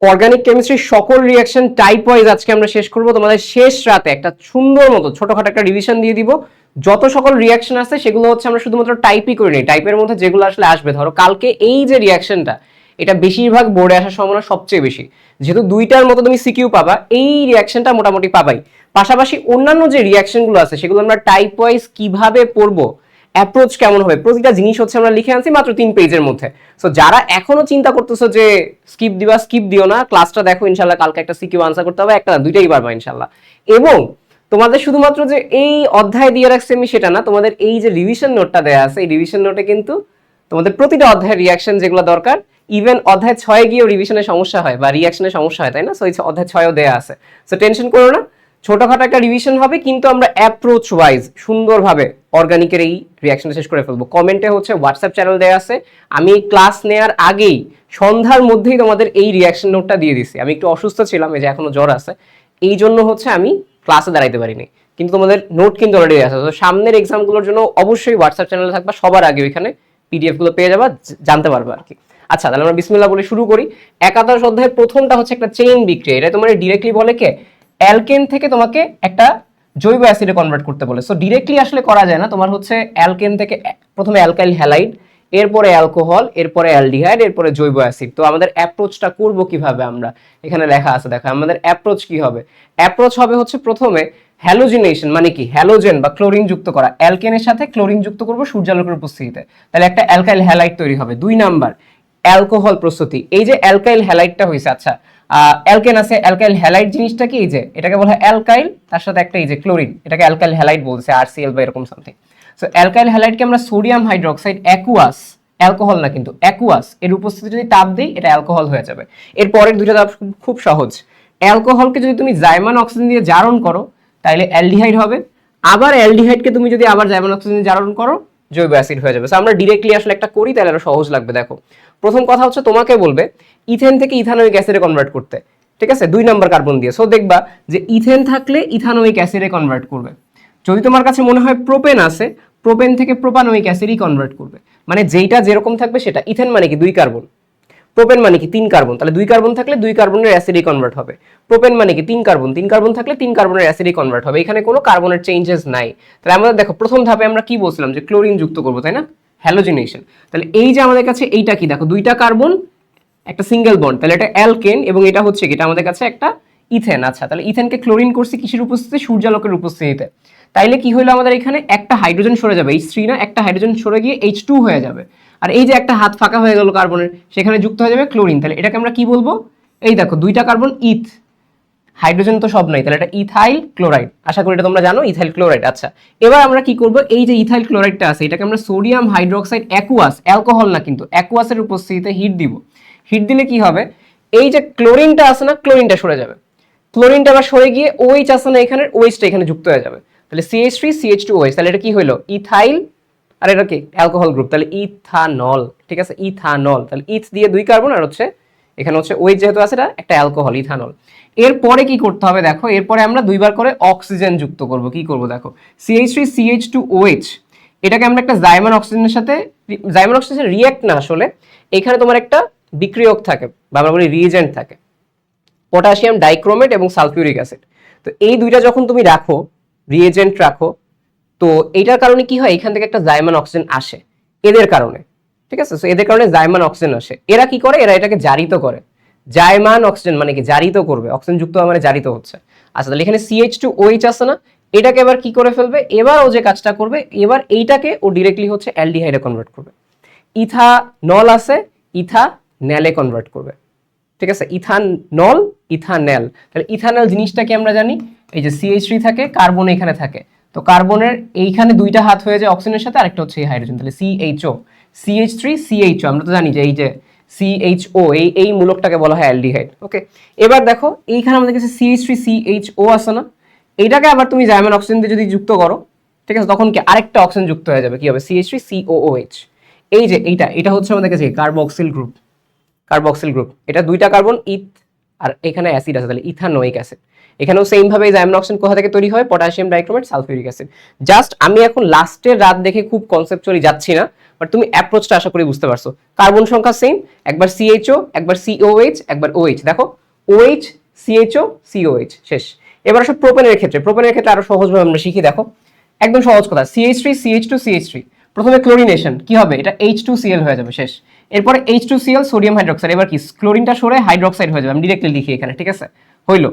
Organic কেমিস্ট্রির সকল reaction type wise আজকে আমরা শেষ করব। তোমাদের শেষ রাতে একটা সুন্দর মতো ছোটখাটো একটা রিভিশন দিয়ে দিব। যত সকল রিঅ্যাকশন আছে সেগুলো হচ্ছে আমরা শুধুমাত্র টাইপই করে নিই, টাইপের মধ্যে যেগুলো আসলে আসবে। ধরো কালকে এই যে রিঅ্যাকশনটা, এটা বেশিরভাগ বোর্ডে আসার সম্ভাবনা সবচেয়ে বেশি, যেহেতু দুইটার মতো তুমি সিকিউ পাবা, এই রিঅ্যাকশনটা মোটামুটি পাবাই। পাশাপাশি অন্যান্য যে রিঅ্যাকশনগুলো আছে সেগুলো আমরা টাইপ ওয়াইজ কিভাবে পড়বো, অ্যাপ্রোচ কেমন হবে, প্রতিটা জিনিস হচ্ছে আমরা লিখে আনছি মাত্র 3 পেজের মধ্যে। সো যারা এখনো চিন্তা করতেছো যে স্কিপ দিবা, স্কিপ দিও না, ক্লাসটা দেখো। ইনশাল্লাহ কালকে একটা সিকিউ আনসার করতে হবে, একটা দুইটাই পারবা ইনশাল্লাহ। এবং তোমাদের শুধুমাত্র যে এই অধ্যায় দিয়ে রাখছি আমি সেটা না, তোমাদের এই যে রিভিশন নোটটা দেওয়া আছে, এই রিভিশন নোটে কিন্তু তোমাদের প্রতিটা অধ্যায়ের রিয়াকশন যেগুলো দরকার, ইভেন অধ্যায় 6 গিয়েও রিভিশনের সমস্যা হয় বা রিয়াকশনের সমস্যা হয়, তাই না? সো এই অধ্যায় 6ও দেওয়া আছে। সো টেনশন করো না, ছোটখাটো একটা রিভিশন হবে, কিন্তু আমরা অ্যাপ্রোচ ওয়াইজ সুন্দরভাবে অর্গানিকের এই রিয়াকশনটা শেষ করে ফেলবো। কমেন্টে হচ্ছে হোয়াটসঅ্যাপ চ্যানেল দেওয়া আছে, আমি ক্লাস নেওয়ার আগেই সন্ধ্যার মধ্যেই তোমাদের এই রিয়াকশন নোটটা দিয়ে দিছি। আমি একটু অসুস্থ ছিলাম, এই যে এখনো জ্বর আছে, এই জন্য হচ্ছে আমি ক্লাসে দাঁড়াইতে পারিনি, কিন্তু তোমাদের নোট কিন্তু অলরেডি আছে। তো সামনের এক্সামগুলোর জন্য অবশ্যই হোয়াটসঅ্যাপ চ্যানেলে থাকবা, সবার আগে ওইখানে পিডিএফ গুলো পেয়ে যাবা, জানতে পারবা আর কি। আচ্ছা, তাহলে আমরা বিসমিল্লাহ বলে শুরু করি। একাদশ অধ্যায়ের প্রথমটা হচ্ছে একটা চেইন বিক্রিয়া। এটা তোমার ডিরেক্টলি বলে কে, অ্যালকেন থেকে তোমাকে একটা জৈব অ্যাসিডে কনভার্ট করতে বলে। সো ডিরেক্টলি আসলে করা যায় না, তোমার হচ্ছে অ্যালকেন থেকে প্রথমে অ্যালকাইল হ্যালাইড, এরপরে অ্যালকোহল, এরপরে অ্যালডিহাইড, এরপরে জৈব অ্যাসিড। তো আমাদের অ্যাপ্রোচটা করব কিভাবে আমরা, এখানে লেখা আছে দেখো আমাদের অ্যাপ্রোচ কি হবে। অ্যাপ্রোচ হবে হচ্ছে প্রথমে হ্যালোজিনেশন, মানে কি হ্যালোজেন বা ক্লোরিন যুক্ত করা, অ্যালকেনের সাথে ক্লোরিন যুক্ত করব সূর্যালোকের উপস্থিতিতে, তাহলে একটা অ্যালকাইল হ্যালাইড তৈরি হবে। 2 নাম্বার অ্যালকোহল প্রস্তুতি। এই যে অ্যালকাইল হ্যালাইডটা হয়েছে, আচ্ছা অ্যালকেন আছে, অ্যালকাইল হ্যালাইড জিনিসটা কি, এই যে এটাকে বলা হয় অ্যালকাইল, তার সাথে একটা এই যে ক্লোরিন, এটাকে অ্যালকাইল হ্যালাইড বলছে, আরসিএল বা এরকম সামথিং। সো অ্যালকাইল হ্যালাইডকে আমরা সোডিয়াম হাইড্রোক্সাইড অ্যাকুয়াস, অ্যালকোহল না কিন্তু অ্যাকুয়াস, এর উপস্থিতি যদি তাপ দিই এটা অ্যালকোহল হয়ে যাবে। এর পরের দুইটা তাপ খুব সহজ। অ্যালকোহলকে যদি তুমি জাইমান অক্সিজেন দিয়ে জারণ করো তাহলে অ্যালডিহাইড হবে, আবার অ্যালডিহাইডকে তুমি যদি আবার জাইমান অক্সিজেন দিয়ে জারণ করো জৈব অ্যাসিড হয়ে যাবে। সো আমরা ডিরেক্টলি আসলে একটা করি তাহলে আরো সহজ লাগবে। দেখো প্রথম কথা হচ্ছে তোমাকে বলবে ইথেন থেকে ইথানোয়িক অ্যাসিডে কনভার্ট করতে, ঠিক আছে, 2 নাম্বার কার্বন দিয়ে। সো দেখবা যে ইথেন থাকলে ইথানোয়িক অ্যাসিডে কনভার্ট করবে। যদি তোমার কাছে মনে হয় প্রোপেন আছে, প্রোপেন থেকে প্রোপানোয়িক অ্যাসিডই কনভার্ট করবে। মানে যেইটা যেরকম থাকবে সেটা। ইথেন মানে কি 2 কার্বন, প্রোপেন মানে কি 3 কার্বন, তাহলে 2 কার্বন থাকলে 2 কার্বনের অ্যাসিডই কনভার্ট হবে। প্রোপেন মানে কি 3 কার্বন, 3 কার্বন থাকলে 3 কার্বনের অ্যাসিডই কনভার্ট হবে। এখানে কোনো কার্বনের চেঞ্জেস নাই। তাহলে আমাদের দেখো প্রথম ধাপে আমরা কি বলছিলাম যে ক্লোরিন যুক্ত করব, তাই না, হ্যালোজিনেশন। তাহলে এই যে আমাদের কাছে এইটা কি, দেখো 2টা কার্বন একটা সিঙ্গেল বন্ড, তাহলে এটা অ্যালকেন, এবং এটা হচ্ছে কি, এটা আমাদের কাছে একটা ইথেন। আচ্ছা, তাহলে ইথেনকে ক্লোরিন করছি কিসের উপস্থিতিতে, সূর্যালোকের উপস্থিতিতে। তাইলে কি হলো আমাদের এখানে একটা হাইড্রোজেন সরে যাবে, H3 না, একটা হাইড্রোজেন সরে গিয়ে H2 হয়ে যাবে। আর এই যে একটা হাত ফাঁকা হয়ে গেল কার্বনের, সেখানে যুক্ত হয়ে যাবে ক্লোরিন। তাহলে এটাকে আমরা কি বলবো, এই দেখো 2টা কার্বন ইথ, হাইড্রোজেন তো সব নাই, তাহলে এটা ইথাইল ক্লোরাইড। আশা করি এটা তোমরা জানো, ইথাইল ক্লোরাইড। আচ্ছা, এবার আমরা কি করব, এই যে ইথাইল ক্লোরাইডটা আছে এটাকে আমরা সোডিয়াম হাইড্রোক্সাইড অ্যাকুয়াস, অ্যালকোহল না কিন্তু অ্যাকুয়াসের উপস্থিতিতে হিট দিব। হিট দিলে কি হবে, এই যে ক্লোরিনটা আছে না, ক্লোরিনটা সরে যাবে, ক্লোরিনটা আবার সরে গিয়ে OH আছে না, এখানে OH-টা এখানে যুক্ত হয়ে যাবে। তাহলে CH3 CH2OH, তাহলে এটা কি হলো, ইথাইল, আর এটা কি অ্যালকোহল গ্রুপ, তাহলে ইথানল, ঠিক আছে, ইথানল। তাহলে ইথ দিয়ে 2 কার্বন, আর হচ্ছে এখানে হচ্ছে OH যেহেতু আছে এটা একটা অ্যালকোহল, ইথানল। এরপরে কি করতে হবে দেখো, এরপরে আমরা 2বার করে অক্সিজেন যুক্ত করব। কি করব দেখো, CH3 CH2OH, এটাকে আমরা একটা জাইমান অক্সিজেনের সাথে, জাইমান অক্সিজেন রিঅ্যাক্ট না আসলে, এখানে তোমার একটা বিক্রিয়ক থাকে বা আমরা বলি রিএজেন্ট থাকে, পটাশিয়াম ডাইক্রোমেট এবং সালফিউরিক অ্যাসিড। তো এই দুইটা যখন তুমি রাখো, রিএজেন্ট রাখো, তো এইটার কারণে কি হয়, এখান থেকে একটা জাইমান অক্সিজেন আসে এদের কারণে, ঠিক আছে। সো এদের কারণে জাইমান অক্সিজেন আসে। এরা কি করে, এরা এটাকে জারিত করে। জাইমান অক্সিজেন মানে কি, জারিত করবে, অক্সিজেন যুক্ত মানে জারিত হচ্ছে। আচ্ছা, তাহলে এখানে CH2OH আছে না, এটাকে এবার কি করে ফেলবে, এবার ও যে কাজটা করবে, এবার এইটাকে ও ডিরেক্টলি হচ্ছে অ্যালডিহাইডে কনভার্ট করবে। ইথানল আছে, ইথানেলে কনভার্ট করবে, ঠিক আছে, ইথানল ইথানেল। তাহলে ইথানল জিনিসটাকে আমরা জানি, এই যে CH3 থাকে, কার্বন এখানে থাকে, তো কার্বনের এইখানে 2টা হাত হয়ে যায় অক্সিজেনের সাথে, আরেকটা হচ্ছে এই হাইড্রোজেন, তাহলে CHO, CH3 CHO। আমরা তো জানি যে এই যে CHO, এই মূলকটাকে বলা হয় অ্যালডিহাইড। ওকে, এবার দেখো এইখানে আমাদের কাছে CH3 CHO আছে না, এইটাকে আবার তুমি জাইমান অক্সিজেন দিয়ে যদি যুক্ত করো, ঠিক আছে, তখন কি আরেকটা অক্সিজেন যুক্ত হয়ে যাবে, কি হবে, CH3 COOH। এই যে এটা হচ্ছে আমাদের কাছে কার্বক্সিল গ্রুপ, কার্বক্সিল গ্রুপ। এটা 2টা কার্বন ইথ, আর এখানে অ্যাসিড আছে, তাহলে ইথানোয়িক অ্যাসিড। এখানেও সেম ভাবে জাইমান অক্সিজেন কোথা থেকে তৈরি হয়, potassium dichromate sulphuric acid. Just আমি এখন লাস্টের রাত দেখে খুব কনসেপচুয়ালি যাচ্ছি না, বাট তুমি অ্যাপ্রোচটা আশা করি বুঝতে পারছো। কার্বন সংখ্যা সেম, একবার সিএইচও, একবার সিওএইচ, একবার ওএইচ। দেখো ওএইচ, সিএইচও, সিওএইচ, শেষ। এবার আসো প্রোপেনের ক্ষেত্রে। প্রোপেনের ক্ষেত্রে আরো সহজভাবে আমরা শিখি। দেখো একদম সহজ কথা, CH3 CH2 CH3, প্রথমে ক্লোরিনেশন কি হবে, এটা H2Cl হয়ে যাবে, শেষ। এরপরে H2Cl সোডিয়াম হাইড্রোক্সাইড, এবার কি ক্লোরিনটা সরে হাইড্রোক্সাইড হয়ে যাবে, আমি ডিরেক্টলি লিখি এখানে, ঠিক আছে, হইলো।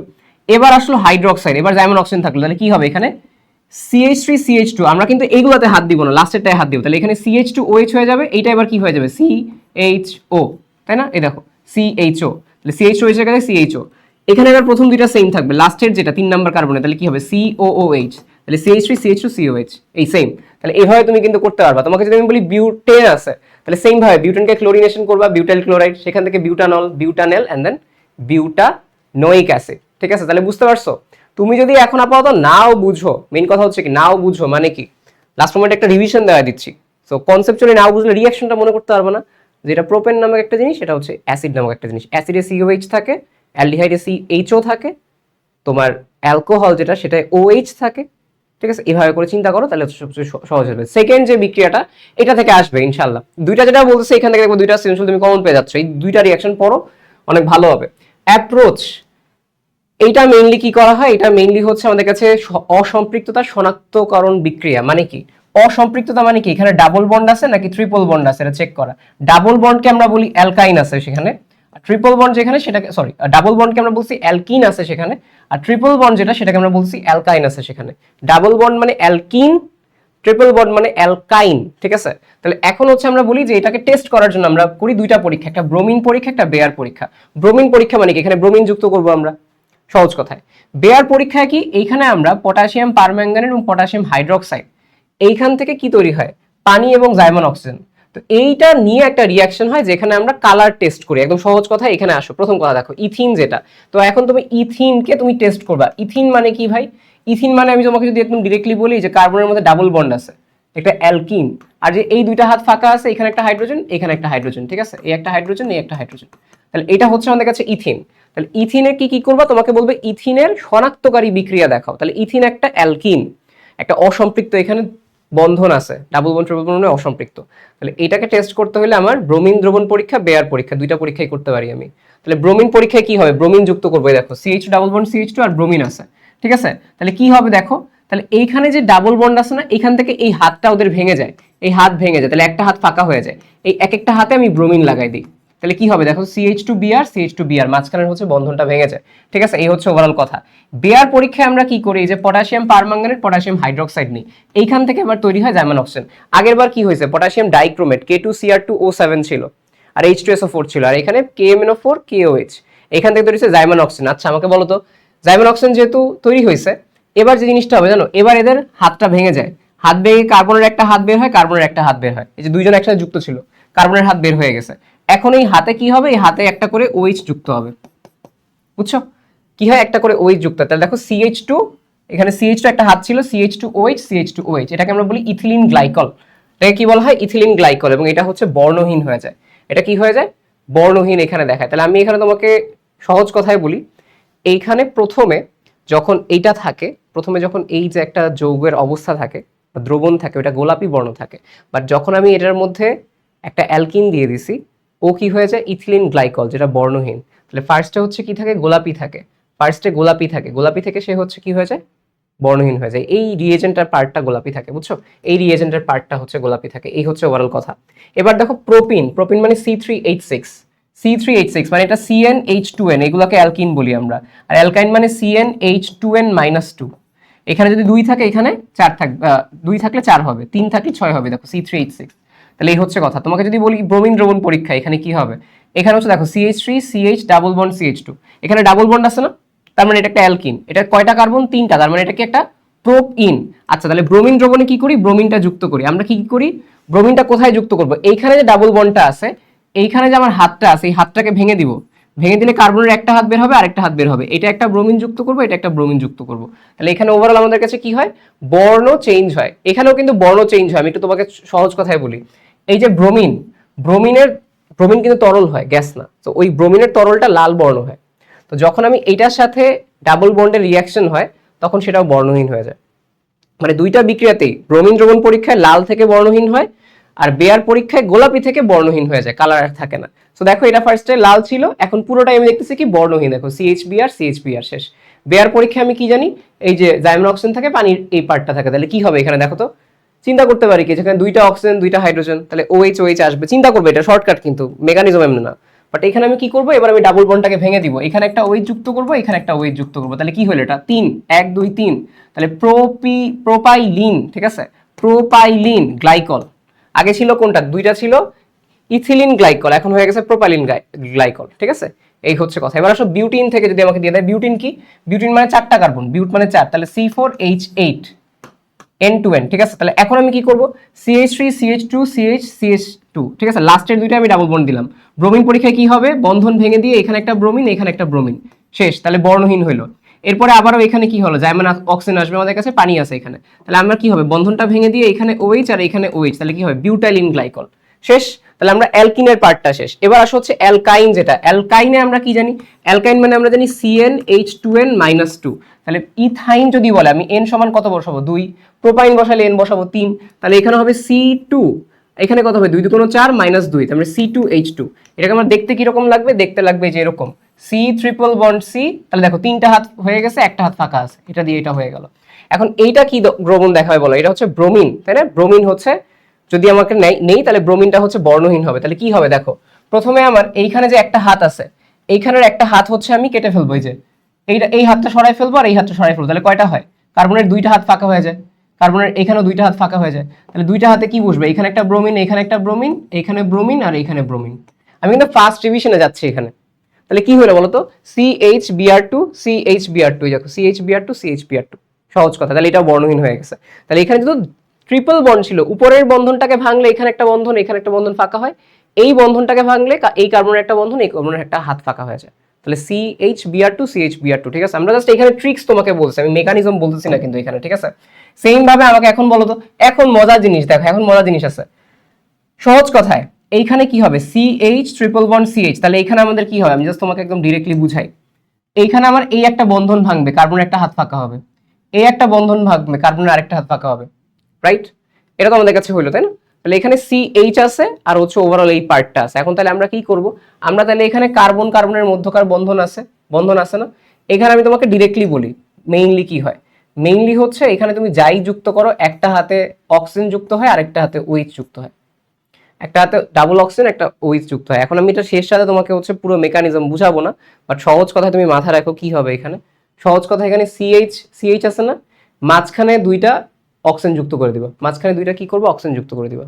এবার আসলো হাইড্রোক্সাইড, এবার জাইমন অক্সিজেন থাকলো, তাহলে কি হবে এখানে CH3 CH2, আমরা কিন্তু এইগুলোতে হাত দিব না, লাস্টেরটায় হাত দিব, তাহলে এখানে CH2OH হয়ে যাবে, এইটা এবার কি হয়ে যাবে CHO, তাই না, এই দেখো CHO, তাহলে CH2OH এর কাছে CHO, এখানে এবার প্রথম দুইটা সেম থাকবে, লাস্টের যেটা 3 নাম্বার কার্বনে, তাহলে কি হবে COOH, তাহলে CH3 CH2 COH, এই সেম। তাহলে এইভাবে তুমি কিন্তু করতে পারবা। তোমাকে যদি আমি বলি বিউটেন আছে, তাহলে সেম ভাবে বিউটেনকে ক্লোরিনেশন করবা, বিউটাইল ক্লোরাইড, সেখান থেকে butanol, butanal and then butanoic acid, ঠিক আছে। তাহলে বুঝতে পারছো? তুমি যদি এখন আপাতত নাও বুঝো, মেইন কথা হচ্ছে কি নাও বুঝো মানে কি, লাস্ট মোমেন্টে একটা রিভিশন দেওয়া দিচ্ছি। সো কনসেপচুয়ালি নাও বুঝলে রিঅ্যাকশনটা মনে করতে পারবে না। যেটা প্রোপেন নামক একটা জিনিস, এটা হচ্ছে অ্যাসিড নামক একটা জিনিস। অ্যাসিডে COH থাকে, অ্যালডিহাইডে CHO থাকে, তোমার অ্যালকোহল যেটা সেটা OH থাকে, ঠিক আছে। এভাবে করে চিন্তা করো, তাহলে সবচেয়ে সহজ হবে। সেকেন্ড যে বিক্রিয়াটা, এটা থেকে আসবে ইনশাল্লাহ। দুইটা যেটা বলতেছে এখান থেকে দেখবো দুইটা সৃজনশীল তুমি কমন পেয়ে যাচ্ছ, এই দুইটা রিঅ্যাকশন পড়ো, অনেক ভালো হবে। অ্যাপ্রোচ, এইটা মেইনলি কি করা হয়, এটা মেইনলি হচ্ছে আমাদের কাছে অসম্পৃক্ততা শনাক্তকরণ বিক্রিয়া। মানে কি অসম্পৃক্ততা, মানে কি এখানে ডাবল বন্ড আছে নাকি ট্রিপল বন্ড আছে, এটা চেক করা। ডাবল বন্ডকে আমরা বলি অ্যালকাইন আছে সেখানে, ট্রিপল বন্ড যেখানে সেটাকে, সরি, ডাবল বন্ডকে আমরা বলছি অ্যালকিন আছে সেখানে, আর ট্রিপল বন্ড যেটা সেটাকে আমরা বলছি অ্যালকাইন আছে সেখানে। ডাবল বন্ড মানে অ্যালকিন, ট্রিপল বন্ড মানে অ্যালকাইন, ঠিক আছে। তাহলে এখন হচ্ছে আমরা বলি যে এটাকে টেস্ট করার জন্য আমরা করি দুইটা পরীক্ষা, একটা ব্রোমিন পরীক্ষা, একটা বেয়ার পরীক্ষা। ব্রোমিন পরীক্ষা মানে কি, এখানে ব্রোমিন যুক্ত করবো আমরা, সহজ কথায়। বেয়ার পরীক্ষায় কি, এইখানে আমরা পটাশিয়াম পারম্যাঙ্গানেট এবং পটাশিয়াম হাইড্রোক্সাইড, এইখান থেকে কি তৈরি হয়, পানি এবং জাইমন অক্সিজেন। তো এইটা নিয়ে একটা রিয়াকশন হয় যেখানে আমরা কালার টেস্ট করি। একদম সহজ কথা, এখানে আসো, প্রথম কথা দেখো ইথিন যেটা, তো এখন তুমি ইথিনকে তুমি টেস্ট করবা। ইথিন মানে কি ভাই, ইথিন মানে আমি তোমাকে যদি একদম ডিরেক্টলি বলি যে কার্বনের মধ্যে ডাবল বন্ড আছে, একটা অ্যালকিন, আর যে এই দুইটা হাত ফাঁকা আছে, এখানে একটা হাইড্রোজেন, এখানে একটা হাইড্রোজেন, ঠিক আছে, এই একটা হাইড্রোজেন, এই একটা হাইড্রোজেন, তাহলে এটা হচ্ছে আমাদের কাছে ইথিন। তাহলে ইথিনের কি কি করবা, তোমাকে বলবে ইথিনের শনাক্তকারী বিক্রিয়া দেখাও। তাহলে ইথিন একটা অ্যালকিন, একটা অসম্পৃক্ত, এখানে বন্ধন আছে, ডাবল বন্ড ট্রিপল বন্ড অসম্পৃক্ত। তাহলে এটাকে টেস্ট করতে হলে আমার ব্রোমিন দ্রবণ পরীক্ষা, বেয়ার পরীক্ষা, দুইটা পরীক্ষাই করতে পারি আমি। তাহলে ব্রোমিন পরীক্ষায় কি হবে, ব্রোমিন যুক্ত করবো, দেখো CH ডাবল বন্ড CH2 আর ব্রোমিন আছে, ঠিক আছে। তাহলে কি হবে দেখো, তাহলে এইখানে যে ডাবল বন্ড আছে না, এখান থেকে এই হাতটা ওদের ভেঙে যায়, এই হাত ভেঙে যায়, তাহলে একটা হাত ফাঁকা হয়ে যায়, এই এক একটা হাতে আমি ব্রোমিন লাগাই দিই, তাহলে কি হবে দেখো CH2Br CH2Br, মাঝখানের হচ্ছে বন্ধনটা ভেঙে যায়, ঠিক আছে। এই হচ্ছে ওভারঅল কথা। বেয়ার পরীক্ষায় আমরা কি করি, যে পটাশিয়াম পারম্যাঙ্গানেট পটাশিয়াম হাইড্রোক্সাইড নিই, এইখান থেকে আবার তৈরি হয় জাইমন অক্সিজেন। আগের বার কি হয়েছে, পটাশিয়াম ডাইক্রোমেট K2Cr2O7 ছিল, আর H2SO4 ছিল, আর এখানে KMnO4 KOH, এখান থেকে তৈরি হয়েছে জাইমন অক্সিজেন। আচ্ছা আমাকে বলো তো, জাইমন অক্সিজেন যেহেতু তৈরি হয়েছে, এবার যে জিনিসটা হবে জানো, এবার এদের হাতটা ভেঙে যায়, হাত ভেঙে কার্বনের একটা হাত বের হয়, কার্বনের একটা হাত বের হয়, এই যে দুইজন একসাথে যুক্ত ছিল, কার্বনের হাত বের হয়ে গেছে। এখন এই হাতে কি হবে, এই হাতে একটা করে OH যুক্ত হবে, বুঝছো, কি হয় একটা করে OH যুক্ত। তাহলে দেখো CH2, এখানে CH2 একটা হাত ছিল, CH2OH CH2OH, এটাকে আমরা বলি ইথিলিন গ্লাইকল। এটাকে কি বলা হয়, ইথিলিন গ্লাইকল, এবং এটা হচ্ছে বর্ণহীন হয়ে যায়। এটা কি হয়ে যায়, বর্ণহীন এখানে দেখায়। তাহলে আমি এখানে তোমাকে সহজ কথায় বলি, এইখানে প্রথমে যখন এইটা থাকে, প্রথমে যখন এই যে একটা যৌগের অবস্থা থাকে বা দ্রবণ থাকে, ওটা গোলাপি বর্ণ থাকে, বাট যখন আমি এটার মধ্যে একটা অ্যালকিন দিয়ে দিছি, ও কি হয়ে যায়, ইথিলিন গ্লাইকল, যেটা বর্ণহীন। তাহলে ফার্স্টে হচ্ছে কি থাকে, গোলাপি থাকে, ফার্স্টে গোলাপি থাকে, গোলাপি থেকে সে হচ্ছে কি হয়ে যায়, বর্ণহীন হয়ে যায়। এই রিএজেন্টের পার্টটা গোলাপি থাকে, বুঝছো, এই রিএজেন্টের পার্টটা হচ্ছে গোলাপি থাকে। এই হচ্ছে ওভারঅল কথা। এবার দেখো প্রোপিন, প্রোপিন মানে C3H6, C3H6 মানে এটা CnH2n, এগুলোকে অ্যালকিন বলি আমরা, আর অ্যালকাইন মানে CnH2n-2। এখানে যদি 2 থাকে, এখানে 4 থাকবে, 2 থাকলে 4 হবে, 3 থাকলে 6 হবে, দেখো C3H6। তাহলে এই হচ্ছে কথা। তোমাকে যদি বলি ব্রোমিন দ্রবণ পরীক্ষা, এখানে কি হবে, এখানে হচ্ছে দেখো CH3 CH double bond CH2, এখানে ডাবল বন্ড আছে না, তার মানে এটা একটা অ্যালকিন, এটা কয়টা কার্বন, 3টা, তার মানে এটা কি একটা প্রোপ-ইন। আচ্ছা তাহলে ব্রোমিন দ্রবণে কি করি, ব্রোমিনটা যুক্ত করি। আমরা কি করি, ব্রোমিনটা কোথায় যুক্ত করব, এইখানে যে ডাবল বন্ডটা আছে, এইখানে যে আমার হাতটা আছে, এই হাতটাকে ভেঙে দিব, ভেঙে দিলে কার্বনের একটা হাত বের হবে, আরেকটা হাত বের হবে, এটা একটা ব্রোমিন যুক্ত করব, এটা একটা ব্রোমিন যুক্ত করব। তাহলে এখানে ওভারঅল আমাদের কাছে কি হয়, বর্ণ চেঞ্জ হয়। এখানেও কিন্তু বর্ণ চেঞ্জ হয়। আমি একটু তোমাকে সহজ কথায় বলি, এই যে ব্রোমিন, ব্রোমিন কিন্তু তরল হয়, গ্যাস না, তো ওই ব্রোমিনের তরলটা লাল বর্ণ হয়। তো যখন আমি এইটার সাথে ডাবল বন্ডের রিয়াকশন হয়, তখন সেটাও বর্ণহীন হয়ে যায়। মানে দুইটা বিক্রিয়াতেই ব্রোমিন দ্রবণ পরীক্ষায় লাল থেকে বর্ণহীন হয়, আর বেয়ার পরীক্ষায় গোলাপি থেকে বর্ণহীন হয়ে যায়, কালার আর থাকে না। তো দেখো এটা ফার্স্টে লাল ছিল, এখন পুরোটাই আমি দেখতেছি কি বর্ণহীন, দেখো CHBr শেষ। বেয়ার পরীক্ষায় আমি কি জানি, এই যে জাইমের অক্সিজেন থাকে, পানির এই পার্টটা থাকে, তাহলে কি হবে এখানে দেখো তো, চিন্তা করতে পারি কি, যেখানে দুইটা অক্সিজেন দুইটা হাইড্রোজেন, তাহলে OH আসবে, চিন্তা করবে, এটা শর্টকাট কিন্তু মেকানিজম এমন না। বাট এখানে আমি কি করবো, এবার আমি ডাবল বন্ডটাকে ভেঙে দিব, এখানে একটা OH যুক্ত করবো, এখানে একটা OH যুক্ত করবো, তাহলে কি হলো এটা 3 1 2 3, তাহলে প্রোপাইলিন, ঠিক আছে, প্রোপাইলিন গ্লাইকল। আগে ছিল কোনটা, দুইটা ছিল ইথিলিন গ্লাইকল, এখন হয়ে গেছে প্রোপাইলিন গ্লাইকল, ঠিক আছে। এই হচ্ছে কথা। এবার আসো বিউটিন থেকে যদি আমাকে দিয়ে দেয়, বিউটিন কি, বিউটিন মানে 4টা কার্বন, বিউট মানে 4, তাহলে C4H8 N2N, ঠিক আছে। তাহলে এখন আমি কি করব, CH3 CH2 CH2, ঠিক আছে, লাস্টের দুইটা আমি ডাবল বন্ড দিলাম। ব্রোমিন পরীক্ষায় কি হবে, বন্ধন ভেঙে দিয়ে এখানে একটা ব্রোমিন এখানে একটা ব্রোমিন, শেষ, তাহলে বর্ণহীন হইলো। এরপরে আবারও এখানে কি হলো, জাইমান অক্সিজেন আসবে, আমাদের কাছে পানি আছে এখানে, তাহলে আমরা কি হবে, বন্ধনটা ভেঙে দিয়ে এখানে OH আর এখানে OH, তাহলে কি হবে বিউটাইলিন গ্লাইকল, শেষ। তাহলে আমরা অ্যালকিনের পার্টটা শেষ। এবার আসো হচ্ছে অ্যালকাইন, যেটা অ্যালকাইনে আমরা কি জানি, অ্যালকাইন মানে আমরা জানি CnH2n-2, তাহলে ইথাইন যদি বলে আমি n সমান কত বসাবো 2, প্রোপাইন বসালে n বসাবো 3, তাহলে এখানে হবে C2, এখানে কত হবে 2 2 4 -2, তাহলে C2H2। এটাকে আমার দেখতে কি রকম লাগবে, দেখতে লাগবে যে এরকম C ট্রিপল বন্ড C, তাহলে দেখো 3টা হাত হয়ে গেছে, একটা হাত ফাঁকা আছে, এটা দিয়ে এটা হয়ে গেল। এখন এইটা কি দ্রবণ দেখাবে বলো, এটা হচ্ছে ব্রোমিন, তাই না। ব্রোমিন হচ্ছে, যদি আমাকে নেই তাহলে ব্রোমিনটা হচ্ছে বর্ণহীন হবে। তাহলে কি হবে দেখো, প্রথমে আমার এইখানে যে একটা হাত আছে, এইখানের একটা হাত হচ্ছে আমি কেটে ফেলবো, এই যে এইটা, এই হাতটা সরাই ফেলবো আর এই হাতটা সরাই ফেলবো, তাহলে কয়টা হয়, কার্বনের 2টা হাত ফাঁকা হয়ে যায়, কার্বনের এখানেও 2টা হাত ফাঁকা হয়ে যায়, তাহলে 2টা হাতে কি বসবে, এখানে একটা ব্রোমিন এখানে একটা ব্রোমিন, এখানে ব্রোমিন আর এখানে ব্রোমিন। আমি কিন্তু ফার্স্ট রিভিশনে যাচ্ছি এখানে। তাহলে কি হলো বলতো, CHBr2 CHBr2, দেখো CHBr2 CHBr2, সহজ কথা। তাহলে এটাও বর্ণহীন হয়ে গেছে। তাহলে এখানে যেহেতু ট্রিপল বন্ড ছিল, উপরের বন্ধনটাকে ভাঙলে এখানে একটা বন্ধন এখানে একটা বন্ধন ফাঁকা হয়, এই বন্ধনটাকে ভাঙলে এই কার্বনের একটা বন্ধন এই কার্বনের একটা হাত ফাঁকা হয়ে যায়, তাহলে CHBr2 CHBr2, ঠিক আছে। আমরা জাস্ট এখানে ট্রিক্স তোমাকে বলছি, আমি মেকানিজম বলতেছি না কিন্তু এখানে, ঠিক আছে। সেম ভাবে আমাকে এখন বলো তো, এখন মজার জিনিস দেখো, এখন মজার জিনিস আছে, সহজ কথায় এইখানে কি হবে, CH ট্রিপল বন্ড CH, তাহলে এইখানে আমাদের কি হবে, আমি জাস্ট তোমাকে একদম ডিরেক্টলি বুঝাই। এইখানে আমার এই একটা বন্ধন ভাঙবে, কার্বনের একটা হাত ফাঁকা হবে, এই একটা বন্ধন ভাঙবে, কার্বনের আরেকটা হাত ফাঁকা হবে, রাইট। এটা তো আমাদের কাছে হইলো, তাই না। তাহলে এখানে CH আছে আর হচ্ছে ওভারঅল এই পার্টটা আছে। এখন তাহলে আমরা কি করব, আমরা তাহলে এখানে কার্বন কার্বনের মধ্যকার বন্ধন আছে, বন্ধন আছে না। এখানে আমি তোমাকে ডিরেক্টলি বলি মেইনলি কি হয়, মেইনলি হচ্ছে এখানে তুমি যাই যুক্ত করো, একটা হাতে অক্সিজেন যুক্ত হয় আরেকটা হাতে OH যুক্ত হয়, একটা হাতে ডাবল অক্সিজেন একটা OH যুক্ত হয়। এখন আমি এটা শেষ সাথে তোমাকে হচ্ছে পুরো মেকানিজম বুঝাবো না, বাট সহজ কথা তুমি মাথা রাখো কি হবে এখানে। সহজ কথা, এখানে CH আছে না, মাঝখানে 2টা অক্সিজেন যুক্ত করে দিবা, মাঝখানে 2টা কি করবো অক্সিজেন যুক্ত করে দিবা।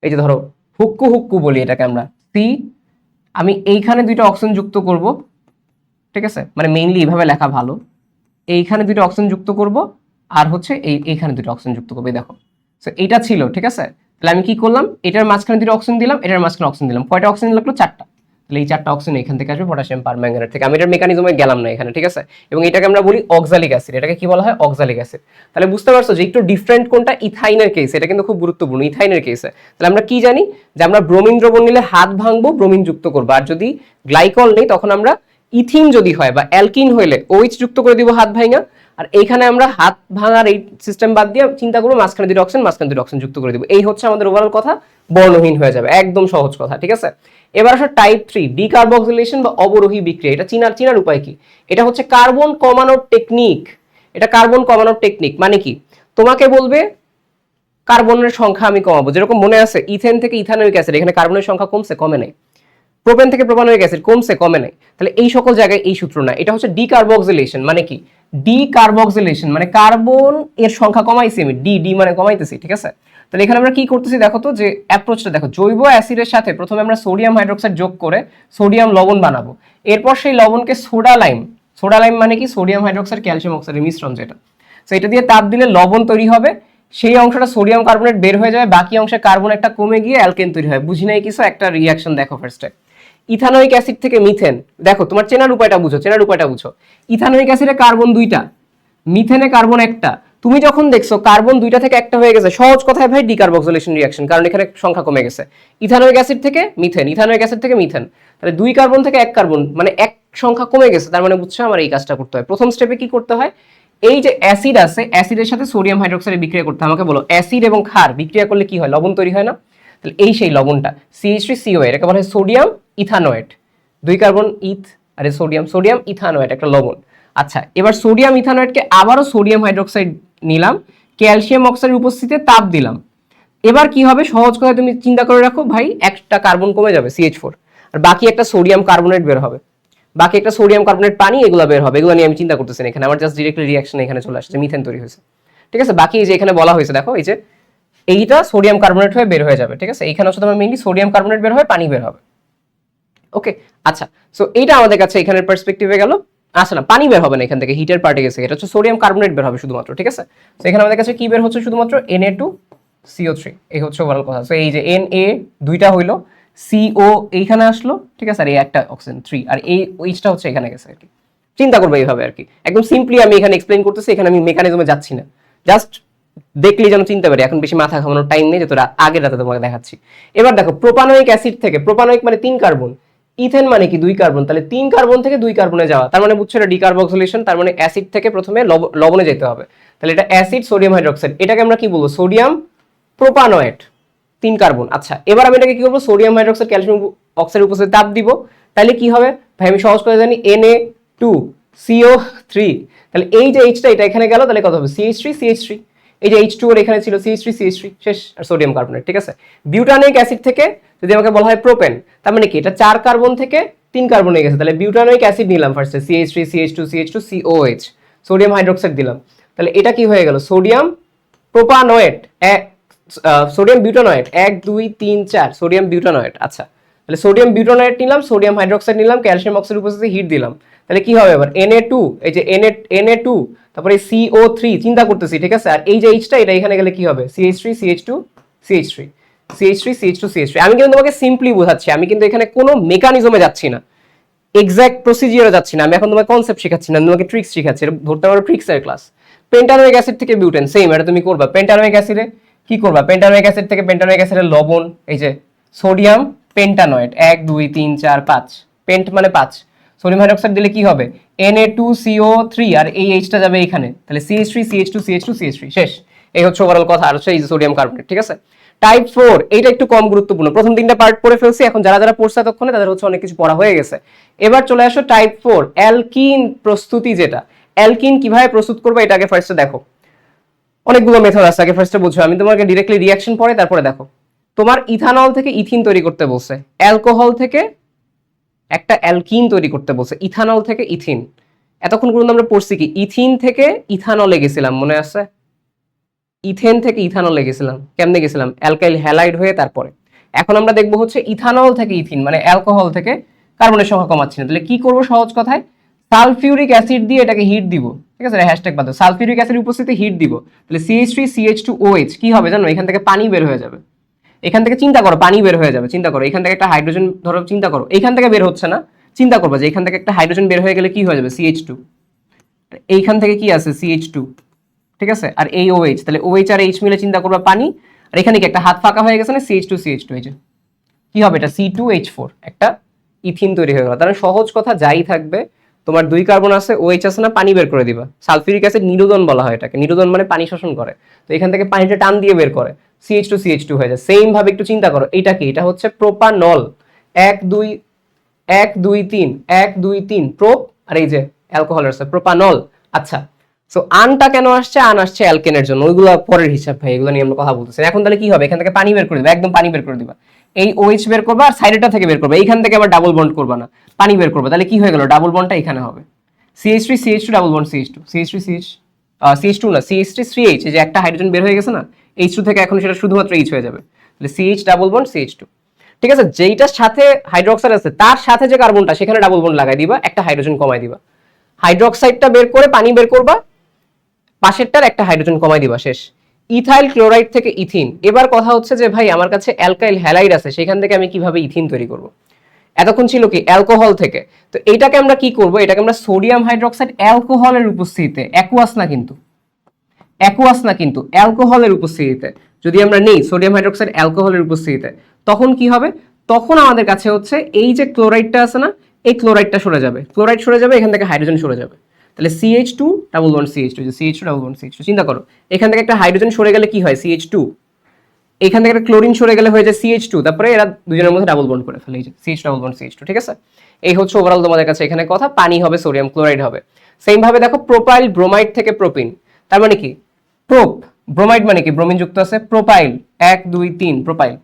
এই যে ধরো হুক্কু হুক্কু বলি এটাকে আমরা, আমি এইখানে 2টা অক্সিজেন যুক্ত করব, ঠিক আছে, মানে মেইনলি এইভাবে লেখা ভালো, এইখানে 2টা অক্সিজেন যুক্ত করব আর হচ্ছে এইখানে 2টা অক্সিজেন যুক্ত করবে, দেখো। সো এইটা ছিল, ঠিক আছে। তাহলে আমি কি করলাম, এটার মাঝখানে 2টা অক্সিজেন দিলাম, এটার মাঝখানে অক্সিজেন দিলাম, কয়টা অক্সিজেন লাগলো 4টা, তাহলে এই 4টা অক্সিজেন এখান থেকে আসবে পটাশিয়াম পারম্যাঙ্গানেট থেকে। আমি এটার মেকানিজমে গেলাম না এখানে, ঠিক আছে। এবং এটাকে আমরা বলি অক্সালিক অ্যাসিড, এটাকে কি বলা হয় অক্সালিক অ্যাসিড। তাহলে বুঝতে পারছো যে একটু ডিফারেন্ট কোনটা, ইথাইনের কেস, এটা কিন্তু খুব গুরুত্বপূর্ণ ইথাইনের কেসে। তাহলে আমরা কি জানি যে আমরা ব্রোমিন দ্রবণ নিলে হাত ভাঙবো, ব্রোমিন যুক্ত করবো, আর যদি গ্লাইকল নেই তখন আমরা ইথিন যদি হয় বা অ্যালকিন হইলে OH যুক্ত করে দিব হাত ভাঙা, আর এইখানে আমরা হাত ভাঙার এই সিস্টেম বাদ দিয়ে চিন্তা করবো মাঝখানে 2টা অক্সিজেন মাঝখানে 2টা অক্সিজেন যুক্ত করে দিব, এই হচ্ছে আমাদের ওভারঅল কথা, বর্ণহীন হয়ে যাবে, একদম সহজ কথা, ঠিক আছে। এবার আসলে টাইপ 3 ডিকার্বক্সিলেশন বা অবরোহী বিক্রিয়া, এটা চিনার উপায় কি, এটা হচ্ছে কার্বন কমানোর টেকনিক। এটা কার্বন কমানোর টেকনিক মানে কি, তোমাকে বলবে কার্বনের সংখ্যা আমি কমাবো, যেরকম মনে আছে ইথেন থেকে ইথানোয়িক অ্যাসিড, এখানে কার্বনের সংখ্যা কমছে কমে নাই, প্রোপেন থেকে প্রোপানোয়িক অ্যাসিড কমছে কমে নাই, তাহলে এই সকল জায়গায় এই সূত্র না, এটা হচ্ছে ডিকার্বক্সিলেশন মানে কি, ডিকার্বক্সিলেশন মানে কার্বন এর সংখ্যা কমাইছি আমি, ডি মানে কমাইতেছি, ঠিক আছে। তাহলে এখানে আমরা কি করতেছি দেখো তো, যে অ্যাপ্রোচটা দেখো, জৈব অ্যাসিডের সাথে প্রথমে আমরা সোডিয়াম হাইড্রোক্সাইড যোগ করে সোডিয়াম লবণ বানাবো, এরপর সেই লবণকে সোডা লাইম মানে কি সোডিয়াম হাইড্রোক্সাইড ক্যালসিয়াম অক্সাইডের মিশ্রণ যেটা, তো এটা দিয়ে তাপ দিলে লবণ তৈরি হবে, সেই অংশটা সোডিয়াম কার্বনেট বের হয়ে যাবে, বাকি অংশে কার্বন একটা কমে গিয়ে অ্যালকেন তৈরি হয়। বুঝি নাই কিছু, একটা রিঅ্যাকশন দেখো ফার্স্টে, ইথানোয়িক অ্যাসিড থেকে মিথেন, দেখো তোমার চেনার উপায়টা বুঝো, ইথানোয়িক অ্যাসিডে কার্বন 2টা, মিথেনে কার্বন একটা, তুমি যখন দেখছো কার্বন 2টা থেকে একটা হয়ে গেছে, সহজ কথায় ভাই ডিকার্বক্সিলেশন রিঅ্যাকশন, কারণ এখানে সংখ্যা কমে গেছে, ইথানোয়িক অ্যাসিড থেকে মিথেন, তাহলে 2 কার্বন থেকে 1 কার্বন, মানে এক সংখ্যা কমে গেছে, তার মানে বুঝছো আমার এই কাজটা করতে হয়। প্রথম স্টেপে কি করতে হয়, এই যে অ্যাসিড আছে, অ্যাসিডের সাথে সোডিয়াম হাইড্রোক্সাইড বিক্রিয়া করতে হয়। আমাকে বলো অ্যাসিড এবং ক্ষার বিক্রিয়া করলে কি হয়, লবণ তৈরি হয় না। তাহলে এই সেই লবণটা CH3COA, এটাকে বলা হয় সোডিয়াম ইথানোয়েট, 2 কার্বন ইথ, আরে সোডিয়াম ইথানোয়েট একটা লবণ। আচ্ছা, এবার সোডিয়াম ইথানোয়েটকে আবারও সোডিয়াম হাইড্রোক্সাইড নিলাম, ক্যালসিয়াম অক্সাইডের উপস্থিতিতে তাপ দিলাম। এবার কি হবে, সহজ কথা তুমি চিন্তা করে রাখো ভাই, একটা কার্বন কমে যাবে CH4, আর বাকি একটা সোডিয়াম কার্বনেট বের হবে, বাকি একটা সোডিয়াম কার্বনেট পানি, এগুলো বের হবে। এগুলো নিয়ে আমি চিন্তা করতেছি না এখানে, আমার জাস্ট ডিরেক্টলি রিঅ্যাকশন এখানে চলে আসছে, মিথেন তৈরি হয়েছে। ঠিক আছে, বাকি এই যে এখানে বলা হয়েছে দেখো, এই যে এইটা সোডিয়াম কার্বনেট হয়ে বের হয়ে যাবে। ঠিক আছে, এইখানে হচ্ছে তোমার মেইনলি সোডিয়াম কার্বনেট বের হয়, পানি বের হবে। ওকে, আচ্ছা, সো এইটা আমাদের কাছে এখানের পার্সপেক্টিভে গেল। আচ্ছা না, পানি বের হবে না এখান থেকে, হিটের পার্টে গেছে, এটা হচ্ছে সোডিয়াম কার্বনেট বের হবে শুধুমাত্র। ঠিক আছে, তো এখানে আমাদের কাছে কি বের হচ্ছে, শুধুমাত্র Na2CO3, এই হচ্ছে ওভারঅল কথা। সো এই যে Na দুইটা হইলো, CO এইখানে আসলো, ঠিক আছে, আর এই একটা অক্সিজেন 3, আর এই ওইচটা হচ্ছে এখানে গেছে আর কি। চিন্তা করবে এইভাবে আর কি, একদম সিম্পলি আমি এখানে এক্সপ্লেইন করতেছি, এখানে আমি মেকানিজমে যাচ্ছি না, জাস্ট দেখলেই যেন চিনতে পারি। এখন বেশি মাথা ঘামানোর টাইম নেই, যতটা আগের রাতে তোমাকে দেখাচ্ছি। এবার দেখো, প্রোপানোয়িক অ্যাসিড থেকে, প্রোপানোয়িক মানে 3 কার্বন, ইথেন মানে কি 2 কার্বন, তাহলে 3 কার্বন থেকে 2 কার্বনে যাওয়া, তার মানে বুঝছো এটা ডিকার্বক্সিলেশন, তার মানে অ্যাসিড থেকে প্রথমে লবণে যেতে হবে। তাহলে এটা অ্যাসিড সোডিয়াম হাইড্রোক্সাইড, এটাকে আমরা কি বলবো, সোডিয়াম প্রোপানোয়েট, 3 কার্বন। আচ্ছা, এবার আমি এটাকে কি করবো, সোডিয়াম হাইড্রোক্সাইড ক্যালসিয়াম অক্সাইড উপস্থিতি তাপ দিব, তাহলে কি হবে ভাই, আমি সহজ করে জানি Na2CO3, তাহলে এই যে এইচটা এটা এখানে গেল, তাহলে কত হবে CH3CH3, এই যে H2 এর এখানে ছিল CH3CH3 শেষ, আর সোডিয়াম কার্বনেট। ঠিক আছে, বিউটানোয়িক অ্যাসিড থেকে যদি আমাকে বলা হয় প্রোপেন, তার মানে কি এটা 4 কার্বন থেকে 3 কার্বনে গেছে, তাহলে বিউটানোয়িক অ্যাসিড নিলাম ফার্স্টে, CH3CH2CH2COH, সোডিয়াম হাইড্রোক্সাইড দিলাম, তাহলে এটা কি হয়ে গেল, sodium propanoate, sodium butanoate, 1 2 3 4 sodium butanoate. আচ্ছা, তাহলে সোডিয়াম বিউটানোয়েট নিলাম, সোডিয়াম হাইড্রোক্সাইড নিলাম, ক্যালসিয়াম অক্সাইড উপস্থিতি হিট দিলাম, তাহলে কি হবে এবার Na2, এই যে Na2, তারপরে CO3 চিন্তা করতেছি। ঠিক আছে, আর এই যে এইচটা এটা এখানে গেলে কি হবে, CH3CH2CH3 আমি কিন্তু তোমাকে সিম্পলি বোঝাচ্ছি, আমি কিন্তু এখানে কোনো মেকানিজমে যাচ্ছি না, এক্সাক্ট প্রসিজিওরে যাচ্ছি না, আমি এখন তোমাকে কনসেপ্ট শেখাচ্ছি না, তোমাকে ট্রিক্স শেখাচ্ছি, এটা ধরতে পারো ট্রিক্সের ক্লাস। পেন্টানোয়িক অ্যাসিড থেকে বিউটেন, সেম এটা তুমি করবা। পেন্টানোয়িক অ্যাসিডে কি করবা, পেন্টানোয়িক অ্যাসিড থেকে পেন্টানোয়িক অ্যাসিডের লবণ, এই যে সোডিয়াম পেন্টানোয়েট, 1 2 3 4 5, পেন্ট মানে 5, সোডিয়াম হাইড্রোক্সাইড দিলে কি হবে Na2CO3, আর এই এইচটা যাবে এখানে, তাহলে CH3CH2CH2CH3 শেষ। এই হচ্ছে ওভারঅল কথা, আর হচ্ছে এই যে সোডিয়াম কার্বনেট। ঠিক আছে, টাইপ 4 এইটা একটু কম গুরুত্বপূর্ণ, প্রথম 3টা পার্ট পড়ে ফেলছি, এখন যারা যারা পড়ছে ততক্ষণে তাদের হচ্ছে অনেক কিছু পড়া হয়ে গেছে। এবার চলে আসো টাইপ 4 অ্যালকিন প্রস্তুতি, যেটা অ্যালকিন কিভাবে প্রস্তুত করবে এটা আগে ফার্স্টে দেখো, অনেকগুলো মেথড আছে, আগে ফার্স্টে বুঝো, আমি তোমাকে ডিরেক্টলি রিঅ্যাকশন পড়ে তারপরে দেখো। তোমার ইথানল থেকে ইথিন তৈরি করতে বলছে, অ্যালকোহল থেকে একটা অ্যালকিন তৈরি করতে বলছে, ইথানল থেকে ইথিন। এতক্ষণ পর্যন্ত আমরা পড়ছি কি, ইথিন থেকে ইথানলে গেছিলাম, মনে আছে, ইথেন থেকে ইথানলে গেছিলাম, কেমনে গেছিলাম, অ্যালকাইল হ্যালাইড হয়ে তারপরে। এখন আমরা দেখবো হচ্ছে ইথানল থেকে ইথিন, মানে অ্যালকোহল থেকে কার্বনের সংখ্যা কমাচ্ছি না, তাহলে কি করবো, সহজ কথায় সালফিউরিক অ্যাসিড দিয়ে এটাকে হিট দিব। ঠিক আছে, হ্যাশট্যাগ বাদ দাও, সালফিউরিক অ্যাসিড উপস্থিতি হিট দিব, তাহলে CH3CH2OH কি হবে জানো, এখান থেকে পানি বের হয়ে যাবে, এখান থেকে চিন্তা করো পানি বের হয়ে যাবে, চিন্তা করো এখান থেকে একটা হাইড্রোজেন, ধরো চিন্তা করো এখান থেকে বের হচ্ছে না, চিন্তা করবো যে এখান থেকে একটা হাইড্রোজেন বের হয়ে গেলে কি হয়ে যাবে CH2, এইখান থেকে কি আছে CH2, ঠিক আছে, আর এই OH, তাহলে OH আর H মিলে চিন্তা করবা পানি, আর এখানে কি একটা হাত ফাঁকা হয়ে গেছে না, CH2CH2, এই যে কি হবে এটা C2H4, একটা ইথিন তৈরি হয়ে গেল। তাহলে সহজ কথা যাই থাকবে, তোমার 2 কার্বন আছে, OH আছে না, পানি বের করে দিবা। সালফিউরিক অ্যাসিড নিরোধন বলা হয় এটাকে, নিরোধন মানে পানি শোষণ করে, তো এখান থেকে পানিটা টান দিয়ে বের করে, CH2CH2 হয়ে যায়। সেম ভাবে একটু চিন্তা করো, এটা কি, এটা হচ্ছে প্রোপানল, 1 2 1 2 3 1 2 3 প্রোপ, আর এই যে অ্যালকোহল আছে প্রোপানল। আচ্ছা, সো আনটা কেন আসছে, আন আসছে অ্যালকেনের জন্য, ওইগুলো পরের হিসাব ভাই, এগুলো নিয়ে আমরা কথা বলতেছি। এখন তাহলে কি হবে, এখান থেকে পানি বের করে দিবা, একদম পানি বের করে দিবা, এই OH বের করবা, আর সাইডেটা থেকে বের করবা, এইখান থেকে আবার ডাবল বন্ড করবা না, পানি বের করবা, তাহলে কি হয়ে গেল, ডাবল বন্ডটা এখানে হবে, CH3CH2 double bond CH2, CH2 না CH3CH, এই যে একটা হাইড্রোজেন বের হয়ে গেছে না H2 থেকে, এখন সেটা শুধুমাত্র H হয়ে যাবে, তাহলে CH ডাবল বন্ড CH2। ঠিক আছে, যেইটার সাথে হাইড্রোক্সাইড আছে তার সাথে যে কার্বনটা, সেখানে ডাবল বন্ড লাগাই দিবা, একটা হাইড্রোজেন কমাই দিবা, হাইড্রোক্সাইডটা বের করে পানি বের করবা, পাশেরটার একটা হাইড্রোজেন কমাই দিবা, শেষ। ইথাইল ক্লোরাইড থেকে ইথিন। এবার কথা হচ্ছে যে ভাই আমার কাছে অ্যালকাইল হ্যালাইড আছে, সেখান থেকে আমি কিভাবে ইথিন তৈরি করব, এতক্ষণ ছিল কি অ্যালকোহল থেকে, তো এইটাকে আমরা কি করব, এটাকে আমরা সোডিয়াম হাইড্রোক্সাইড অ্যালকোহলের উপস্থিতিতে, অ্যাকুয়াস না কিন্তু অ্যালকোহলের উপস্থিতিতে যদি আমরা নেই, সোডিয়াম হাইড্রোক্সাইড অ্যালকোহলের উপস্থিতিতে, তখন কি হবে, তখন আমাদের কাছে হচ্ছে এই যে ক্লোরাইডটা আছে না, এই ক্লোরাইডটা সরে যাবে, ক্লোরাইড সরে যাবে, এখান থেকে হাইড্রোজেন সরে যাবে, তাহলে CH2 ডাবল বন্ড CH2, যে CH2 ডাবল বন্ড CH2, চিন্তা করো এখান থেকে একটা হাইড্রোজেন সরে গেলে কি হয়, CH2, এখান থেকে একটা ক্লোরিন সরে গেলে হয়ে যায় CH2, তারপরে এরা দুজনের মধ্যে ডাবল বন্ড করে ফেলে, এই যে CH ডাবল বন্ড CH2, ঠিক আছে। এই হচ্ছে ওভারঅল তোমাদের কাছে এখানে কথা, পানি হবে সোডিয়াম ক্লোরাইড হবে। সেম ভাবে দেখো প্রোপাইল ব্রোমাইড থেকে প্রোপিন, তার মানে কি প্রোপ, ব্রোমাইড মানে কি ব্রোমিন যুক্ত আছে, প্রোপাইল 1 2 3 প্রোপাইল।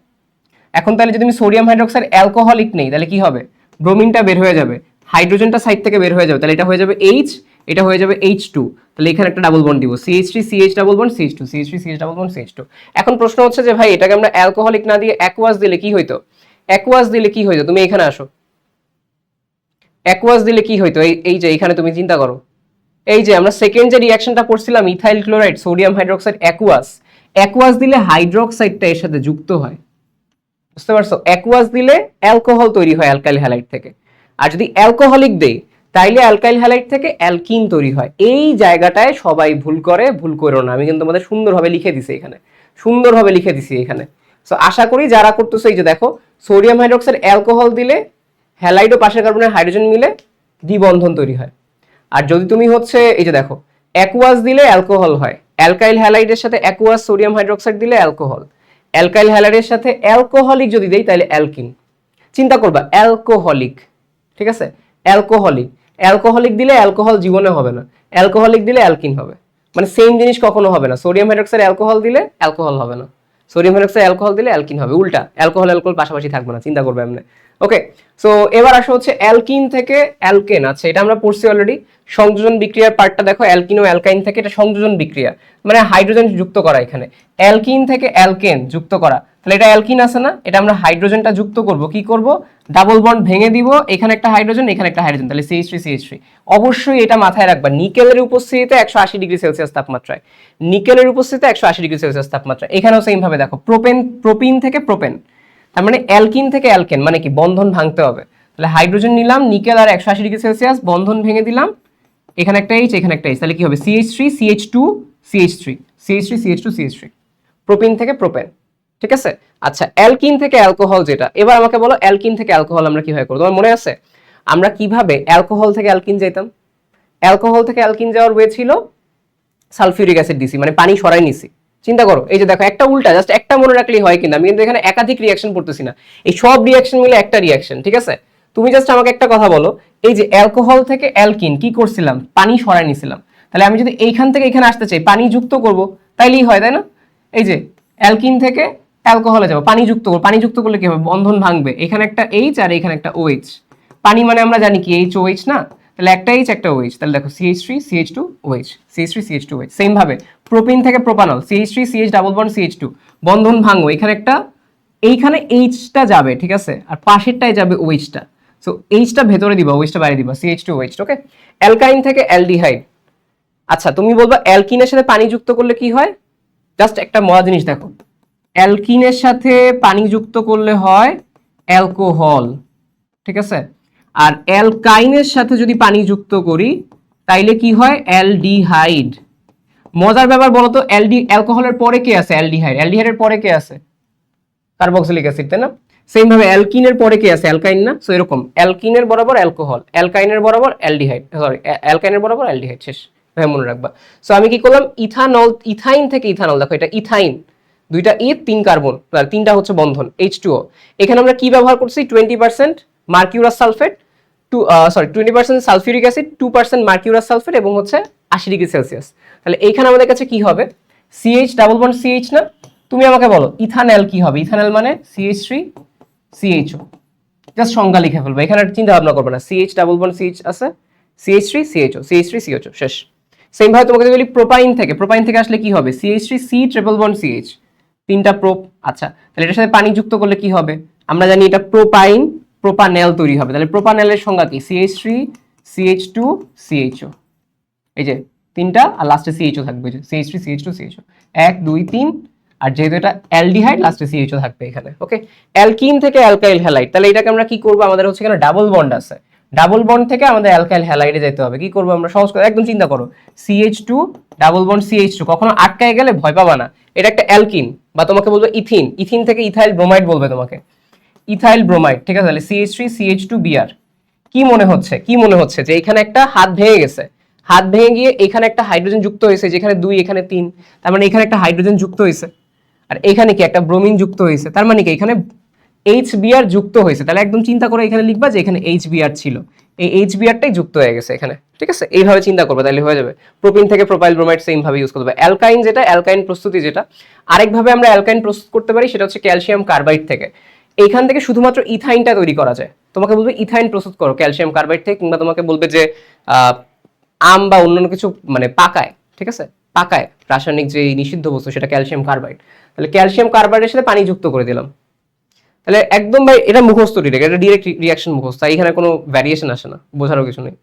এখন তাহলে যদি আমি সোডিয়াম হাইড্রোক্সাইড অ্যালকোহলিক নেই তাহলে কি হবে, ব্রোমিনটা বের হয়ে যাবে, হাইড্রোজেনটা সাইড থেকে বের হয়ে যাবে, তাহলে এটা হয়ে যাবে H, এটা হয়ে যাবে H2, তাহলে এখানে একটা ডাবল বন্ড দিব CH3 CH double bond CH2 CH3 CH double bond CH2। এখন প্রশ্ন হচ্ছে যে ভাই এটাকে আমরা অ্যালকোহলিক না দিয়ে অ্যাকুয়াস দিলে কি হইতো, অ্যাকুয়াস দিলে কি হইতো, তুমি এখানে আসো, অ্যাকুয়াস দিলে কি হইতো, এই যে এখানে তুমি চিন্তা করো, এই যে আমরা সেকেন্ড যে রিঅ্যাকশনটা পড়ছিলাম ethyl chloride sodium hydroxide aqueous, aqueous দিলে হাইড্রোক্সাইডটা এর সাথে যুক্ত হয়, বুঝতে পারছো, অ্যাকুয়াস দিলে অ্যালকোহল তৈরি হয় অ্যালকাইল হ্যালাইড থেকে, আর যদি অ্যালকোহলিক দেই তাইলে অ্যালকাইল হ্যালাইড থেকে অ্যালকিন তৈরি হয়। এই জায়গাটায় সবাই ভুল করে, ভুল করো না, আমি কিন্তু তোমাদের সুন্দরভাবে লিখে দিছি এখানে, সুন্দরভাবে লিখে দিছি এখানে। সো আশা করি যারা করতেছো, এই যে দেখো সোডিয়াম হাইড্রোক্সাইড অ্যালকোহল দিলে হ্যালাইড ও পাশের কার্বনের হাইড্রোজেন মিলে দ্বিবন্ধন তৈরি হয়, আর যদি তুমি হচ্ছে এই যে দেখো অ্যাকুয়াস দিলে অ্যালকোহল হয়, অ্যালকাইল হ্যালাইডের সাথে অ্যাকুয়াস সোডিয়াম হাইড্রোক্সাইড দিলে অ্যালকোহল, অ্যালকাইল হ্যালাইডের সাথে অ্যালকোহলিক যদি দেই তাহলে অ্যালকিন। চিন্তা করবা অ্যালকোহলিক, ঠিক আছে, অ্যালকোহলিক, অ্যালকোহলিক দিলে অ্যালকোহল জীবনে হবে না, অ্যালকোহলিক দিলে অ্যালকিন হবে, মানে সেম জিনিস কখনো হবে না। সোডিয়াম হাইড্রোক্সাইড অ্যালকোহল দিলে অ্যালকোহল হবে না, সোডিয়াম হাইড্রোক্সাইড অ্যালকোহল দিলে অ্যালকিন হবে, উল্টা অ্যালকোহল অ্যালকোহল পাশাপাশি থাকবে না, চিন্তা করবে এমনি। ওকে, সো এবার আসা হচ্ছে অ্যালকিন থেকে অ্যালকেন। আচ্ছা এটা আমরা পড়ছি অলরেডি, সংযোজন বিক্রিয়ার পার্টটা দেখো, অ্যালকিন ও অ্যালকাইন থেকে, এটা সংযোজন বিক্রিয়া মানে হাইড্রোজেন যুক্ত করা, এখানে অ্যালকিন থেকে অ্যালকেন যুক্ত করা, তাহলে এটা অ্যালকিন আছে না, এটা আমরা হাইড্রোজেনটা যুক্ত করব, কি করব, ডাবল বন্ড ভেঙে দিব, এখানে একটা হাইড্রোজেন এখানে একটা হাইড্রোজেন, তাহলে CH3 CH3। অবশ্যই এটা মাথায় রাখবা, নিকেলের উপস্থিতিতে 180 ডিগ্রি সেলসিয়াস তাপমাত্রায়, নিকেলের উপস্থিতিতে 180 ডিগ্রি সেলসিয়াস তাপমাত্রা। এখানেও সেম ভাবে দেখো প্রোপিন থেকে প্রোপেন, তার মানে অ্যালকিন থেকে অ্যালকেন, মানে কি বন্ধন ভাঙতে হবে, তাহলে হাইড্রোজেন নিলাম, নিকেল আর 180 ডিগ্রি সেলসিয়াস, বন্ধন ভেঙে দিলাম, এখানে একটা H এখানে একটা H, তাহলে কি হবে CH3 CH2 CH3 CH3 CH2 CH3, propene থেকে প্রোপেন, ঠিক আছে। আচ্ছা অ্যালকিন থেকে অ্যালকোহল যেটা, এবার আমাকে বলো অ্যালকিন থেকে অ্যালকোহল আমরা কিভাবে করব, তোমার মনে আছে আমরা কিভাবে অ্যালকোহল থেকে অ্যালকিন যেতাম, অ্যালকোহল থেকে অ্যালকিন যাওয়ার ওয়ে ছিল সালফিউরিক অ্যাসিড দিছি, মানে পানি সরাই নিছি। চিন্তা করো, এই যে দেখো একটা উল্টা, জাস্ট একটা মনে রাখলেই হয়, কিন্তু আমি কিন্তু এখানে একাধিক রিঅ্যাকশন পড়তেছি না, এই সব রিঅ্যাকশন মিলে একটা রিঅ্যাকশন, ঠিক আছে। তুমি জাস্ট আমাকে একটা কথা বলো, এই যে অ্যালকোহল থেকে অ্যালকিন কি করছিলাম, পানি সরাই নিছিলাম, তাহলে আমি যদি এইখান থেকে এখানে আসতে চাই পানি যুক্ত করব তাইলেই হয়, তাই না। এই যে অ্যালকিন থেকে অ্যালকোহলে যাব, পানি যুক্ত করব, পানি যুক্ত করলে কি হবে, বন্ধন ভাঙবে, এখানে একটা H আর এখানে একটা OH, পানি মানে আমরা জানি কি HOH না, তাহলে একটা H একটা OH, তাহলে দেখো CH3 CH2 OH, CH3 CH2 OH। Same ভাবে প্রোপিন থেকে propanol CH3 CH double bond CH2, বন্ধন ভাঙো, এখানে একটা, এইখানে Hটা যাবে, ঠিক আছে, আর পাশেরটায় যাবে OHটা, সো Hটা ভেতরে দিবা, OHটা বাইরে দিবা, CH2 OH। ওকে, অ্যালকাইন থেকে অ্যালডিহাইড। আচ্ছা তুমি বলবা অ্যালকিনের সাথে পানি যুক্ত করলে কি হয়, জাস্ট একটা মজা জিনিস দেখো, অ্যালকিনের সাথে পানি যুক্ত করলে হয় অ্যালকোহল, ঠিক আছে, আর অ্যালকাইনের সাথে যদি পানি যুক্ত করি তাইলে কি হয় অ্যালডিহাইড। মজার ব্যাপার বলো তো, অ্যালকোহলের পরে কে আছে, অ্যালডিহাইড, অ্যালডিহাইডের পরে কে আছে, কার্বক্সিলিক অ্যাসিড, তাই না। সেম ভাবে অ্যালকিনের পরে কে আছে, অ্যালকাইন না, সো এরকম অ্যালকিনের বরাবর অ্যালকোহল, অ্যালকাইনের বরাবর অ্যালডিহাইড, সরি অ্যালকাইনের বরাবর অ্যালডিহাইড, শেষ, হ্যাঁ মনে রাখবা। সো আমি কি করলাম, ইথানল, ইথাইন থেকে ইথানল, দেখো এটা ইথাইন, দুইটা ই, 3 কার্বন, তিনটা হচ্ছে বন্ধন H2O। এখানে আমরা কি ব্যবহার করছি, 20% mercurous sulphate, 20% sulphuric acid, 2% mercurous sulphate এবং হচ্ছে 80 ডিগ্রি সেলসিয়াস। তাহলে এইখানে আমাদের কাছে কি হবে, CH ডাবল বন্ড CH না, তুমি আমাকে বলো ইথানল কি হবে, ইথানল মানে CH3 CHO, জাস্ট সংজ্ঞা লিখে ফেলবো, এখানে চিন্তা ভাবনা করবে না, CH ডাবল বন্ড CH আছে, CH3 CHO, CH3 CHO, শেষ। সেম ভাবে তোমাকে যদি বলি প্রোপাইন থেকে, প্রোপাইন থেকে আসলে কি হবে, CH3 C triple bond CH, তিনটা প্রোপ। আচ্ছা তাহলে এটার সাথে পানি যুক্ত করলে কি হবে, আমরা জানি এটা প্রোপাইন, প্রোপানেল তৈরি হবে, তাহলে প্রোপানেলের সংজ্ঞা কি, CH3 CH2 CHO, এই যে তিনটা, আর লাস্টে CHO থাকবে, CH3 CH2 CHO, 1 2 3, আর যেহেতু এটা অ্যালডিহাইড লাস্টে CHO থাকবে এখানে। ওকে, অ্যালকিন থেকে অ্যালকাইল হ্যালাইড, তাহলে এটাকে আমরা কি করব, আমাদের হচ্ছে এখানে ডাবল বন্ড আছে, ডাবল বন্ড থেকে আমাদের অ্যালকাইল হ্যালাইডে যেতে হবে, কি করব আমরা, সহজ করে একদম চিন্তা করো, CH2 ডাবল বন্ড CH2, কখনো আটকায় গেলে ভয় পাবা না, এটা একটা অ্যালকিন, বা তোমাকে বলবে ইথিন, ইথিন থেকে ইথাইল ব্রোমাইড বলবে তোমাকে, ইথাইল ব্রোমাইড, ঠিক আছে, তাহলে CH3 CH2 Br। কি মনে হচ্ছে, কি মনে হচ্ছে যে এখানে একটা হাত ভেঙে গেছে, হাত ভেঙে গিয়ে এখানে একটা হাইড্রোজেন যুক্ত হয়েছে, যেখানে 2 এখানে 3, তার মানে এখানে একটা হাইড্রোজেন যুক্ত হয়েছে, আর এখানে কি একটা ব্রোমিন যুক্ত হয়েছে, তার মানে কি এখানে HBr যুক্ত হয়েছে, তাহলে একদম চিন্তা করে এখানে লিখবা যে এখানে HBr ছিল, এই HBrটাই যুক্ত হয়ে গেছে এখানে, ঠিক আছে? এইভাবে চিন্তা করবে তাহলে হয়ে যাবে। প্রোপিন থেকে প্রোপাইল ব্রোমাইড সেম ভাবে ইউজ করতে হবে। অ্যালকাইন যেটা, অ্যালকাইন প্রস্তুতি যেটা, আরেকভাবে আমরা অ্যালকাইন প্রস্তুত করতে পারি সেটা হচ্ছে ক্যালসিয়াম কার্বাইড থেকে। এইখান থেকে শুধুমাত্র ইথাইনটা তৈরি করা যায়। তোমাকে বলবে ইথাইন প্রস্তুত করো ক্যালসিয়াম কার্বাইড থেকে, কিংবা তোমাকে বলবে যে আম বা অন্যান্য কিছু মানে পাকায়, ঠিক আছে, পাকায় রাসায়নিক যে নিষিদ্ধ বস্তু সেটা ক্যালসিয়াম কার্বাইড, তাহলে ক্যালসিয়াম কার্বাইডের সাথে পানি যুক্ত করে দিলাম, তাহলে একদম ভাই এটা মুখস্থ ডিরেক্ট, এটা ডিরেক্ট রিয়াকশন মুখস্থ, এখানে কোনো ভ্যারিয়েশন আসে না, বোঝারও কিছু নেই।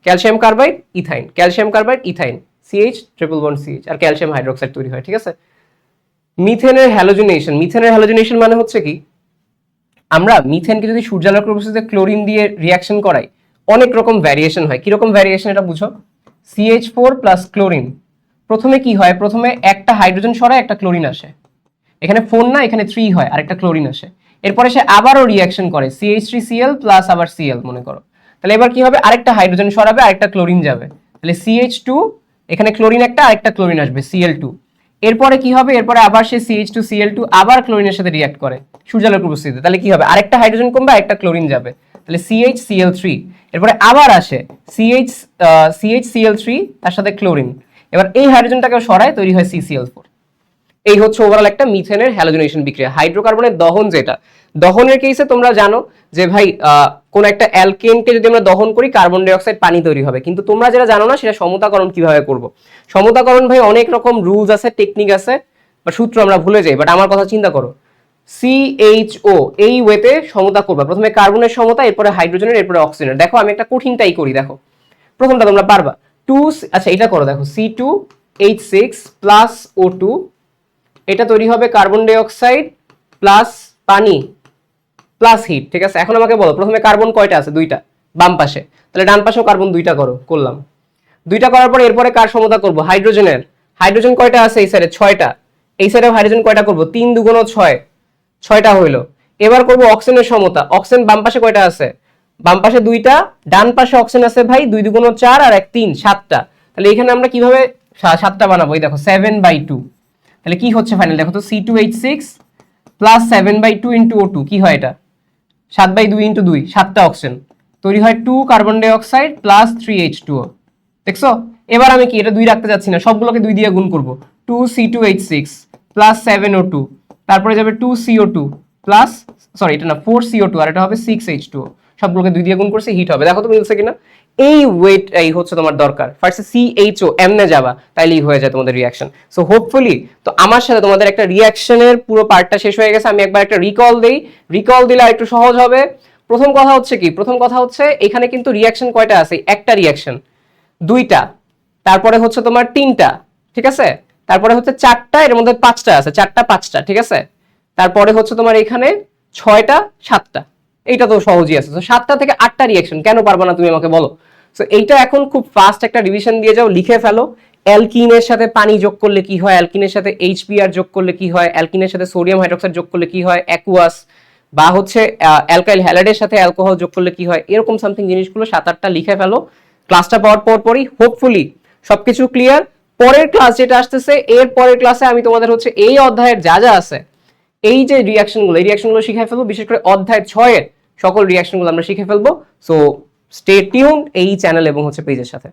Calcium carbide ethyne, calcium carbide ethyne, CH triple bond CH, আর ক্যালসিয়াম হাইড্রোক্সাইড তৈরি হয়, ঠিক আছে? মিথেনের হ্যালোজিনেশন, মিথেনের হ্যালোজিনেশন মানে হচ্ছে কি, আমরা মিথেনকে যদি সূর্যালোক প্রস্তুতিতে ক্লোরিন দিয়ে রিয়াকশন করাই, অনেক রকম ভ্যারিয়েশন হয়। কিরকম ভ্যারিয়েশন এটা বুঝো, CH4 প্লাস ক্লোরিন, প্রথমে কি হয়, প্রথমে একটা হাইড্রোজেন সরায় একটা ক্লোরিন আসে, এখানে 4 না এখানে 3 হয়, আর একটা ক্লোরিন আসে, এরপরে সে আবারও রিয়াকশন করে CH3Cl প্লাস আবার Cl মনে করো, তাহলে এবার কি হবে, আরেকটা হাইড্রোজেন সরাবে আরেকটা ক্লোরিন যাবে, তাহলে CH2, এখানে ক্লোরিন একটা আরেকটা ক্লোরিন আসবে Cl2, এরপরে কি হবে, এরপরে আবার সে CH2Cl2 আবার ক্লোরিনের সাথে রিঅ্যাক্ট করে সূর্যালোক উপস্থিতিতে, তাহলে কি হবে, আরেকটা হাইড্রোজেন কমবে আরেকটা ক্লোরিন যাবে, তাহলে CHCl3, এরপরে আবার আসে CHCl3 তার সাথে ক্লোরিন, এবার এই হাইড্রোজেনটাকে সরায় তৈরি হয় CCl4। এই হচ্ছে ওভারঅল একটা মিথেনের হ্যালোজিনেশন বিক্রিয়া। হাইড্রোকার্বনের দহন যেটা, দহনের কেসে তোমরা জানো যে ভাই কোন একটা অ্যালকেনকে যদি আমরা দহন করি কার্বন ডাই অক্সাইড পানি তৈরি হবে, কিন্তু তোমরা যেটা জানো না সেটা সমতাকরণ কিভাবে করব। সমতাকরণ ভাই অনেক রকম রুলস আছে, টেকনিক আছে, বা সূত্র আমরা ভুলে যাই, বাট আমার কথা চিন্তা করো, CHO এই ওয়েতে সমতা করবা, প্রথমে কার্বনের সমতা, এরপরে হাইড্রোজেনের, এরপরে অক্সিজেনের। দেখো আমি একটা কঠিনটাই করি, দেখো প্রথমটা তোমরা পারবা, আচ্ছা এটা করো, দেখো C2H6 প্লাস O2, এটা তৈরি হবে কার্বন ডাই অক্সাইড প্লাস পানি প্লাস হিট, ঠিক আছে? এখন আমাকে বলো প্রথমে কার্বন কয়টা আছে, দুইটা বাম পাশে, তাহলে ডান পাশেও কার্বন দুইটা করো, করলাম, দুইটা করার পর এরপরে কার সমতা করব, হাইড্রোজেনের, হাইড্রোজেন কয়টা আছে এই সাইডে, 6টা, এই সাইডে হাইড্রোজেন কয়টা করব, 3 দুগুণ 6, 6টা হইলো। এবার করব অক্সিজেনের সমতা, অক্সিজেন বাম পাশে কয়টা আছে, বাম পাশে দুইটা, ডান পাশে অক্সিজেন আছে ভাই 2 দুগুণ 4 আর 1 3, 7টা, তাহলে এখানে আমরা কিভাবে 7টা বানাবো, এই দেখো 7/2, তাহলে কি হচ্ছে ফাইনাল দেখো তো, C2H6 প্লাস 7/2 ইন্টু O2, কি হয় এটা 7/2 ইন্টু 2, 7টা অক্সিজেন, তৈরি হয় 2 carbon die oxide plus 3H2O, দেখছো? এবার আমি কি এটা 2 রাখতে যাচ্ছি না, সবগুলোকে 2 দিয়ে গুণ করব, 2C2H6 প্লাস 7O2, তারপরে যাবে 2CO2 প্লাস, সরি এটা না 4CO2, আর এটা হবে 6H2O, সবগুলোকে 2 দিয়ে গুণ করছে, হিট হবে। দেখো তো মিলছে কিনা, এই ওয়েট এই হচ্ছে তোমার দরকার, ফার্স্টে CHO এমনে যাবা, তাইলেই হয়ে যায় তোমাদের রিঅ্যাকশন। সো হোপফুলি তো আমার সাথে তোমাদের একটা রিঅ্যাকশনের পুরো পার্টটা শেষ হয়ে গেছে। আমি একবার একটা রিকল দেই, রিকল দিলে আর একটু সহজ হবে। প্রথম কথা হচ্ছে কি, প্রথম কথা হচ্ছে এখানে কিন্তু রিঅ্যাকশন কয়টা আছে, একটা রিঅ্যাকশন, দুইটা, তারপরে হচ্ছে তোমার 3টা, ঠিক আছে, তারপরে হচ্ছে 4টা, এর মধ্যে 5টা আছে, 4টা 5টা, ঠিক আছে, তারপরে হচ্ছে তোমার এখানে 6টা 7টা, এইটা তো সহজই আছে। তো 7টা থেকে 8টা রিঅ্যাকশন কেন পারবা না তুমি আমাকে বলো। সো এইটা এখন খুব ফাস্ট একটা রিভিশন দিয়ে যাও, লিখে ফেলো। অ্যালকিনের সাথে পানি যোগ করলে কি হয়, অ্যালকিনের সাথে HBr যোগ করলে কি হয়, অ্যালকিনের সাথে সোডিয়াম হাইড্রোক্সাইড যোগ করলে কি হয়, অ্যাকুয়াস, বা হচ্ছে অ্যালকাইল হ্যালাইডের সাথে অ্যালকোহল যোগ করলে কি হয়, এরকম সামথিং জিনিসগুলো 7-8টা লিখে ফেলো। ক্লাসটা পাওয়ার পরই হোপফুলি সবকিছু ক্লিয়ার। পরের ক্লাস যেটা আসতেছে, এর পরের ক্লাসে আমি তোমাদের হচ্ছে এই অধ্যায়ের যা যা আছে, এই যে রিঅ্যাকশনগুলো, এই রিঅ্যাকশনগুলো শিখে ফেলবো, বিশেষ করে অধ্যায় 6-এর সকল রিঅ্যাকশনগুলো আমরা শিখে ফেলবো। সো স্টে টিউন এই চ্যানেল এবং হচ্ছে পেজের সাথে।